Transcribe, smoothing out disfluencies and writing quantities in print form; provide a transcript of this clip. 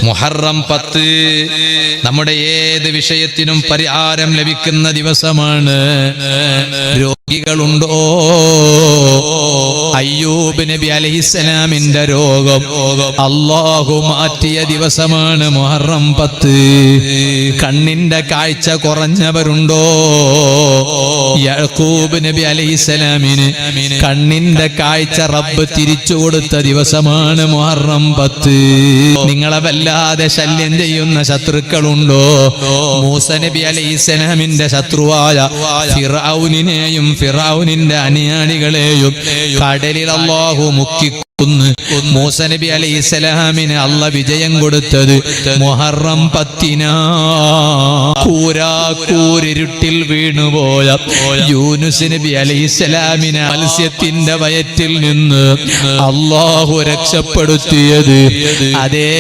മുഹറം 10 നമ്മുടെ ഏത് വിഷയത്തിനും പരിഹാരം ലഭിക്കുന്ന ദിവസമാണ്. രോഗികളുണ്ടോ? അയ്യൂബ് നബി അലൈഹിസ്സലാമിന്റെ രോഗം അല്ലാഹു മാറ്റിയ ദിവസമാണ് മുഹറം 10. കണ്ണിന്റെ കാഴ്ച കുറഞ്ഞവരുണ്ടോ? യാക്കൂബ് നബി അലൈഹിസ്സലാമിന് കണ്ണിന്റെ കാഴ്ച റബ്ബ് തിരിച്ചു കൊടുത്ത ദിവസമാണ് മുഹറം 10. നിങ്ങളെ വല്ലാതെ ശല്യം ചെയ്യുന്ന ശത്രുക്കളുണ്ടോ? മൂസ നബി അലൈഹിസ്സലാമിന്റെ ശത്രുവായ ഫിർഔനിനെയും ഫിർഔനിന്റെ അനുയായികളെയും കടലിൽ അല്ലാഹു മുക്കിക്കൊന്ന് മൂസ നബി അലൈഹിസ്സലാമിന് അല്ലാഹു വിജയം കൊടുത്തത് മുഹറം 10. കൂരിരുട്ടിൽ വീണുപോയ യൂനുസ് നബി അലൈഹിസ്സലാമിനെ മത്സ്യത്തിന്റെ വയറ്റിൽ നിന്ന് അല്ലാഹു രക്ഷപ്പെടുത്തിയത് അതേ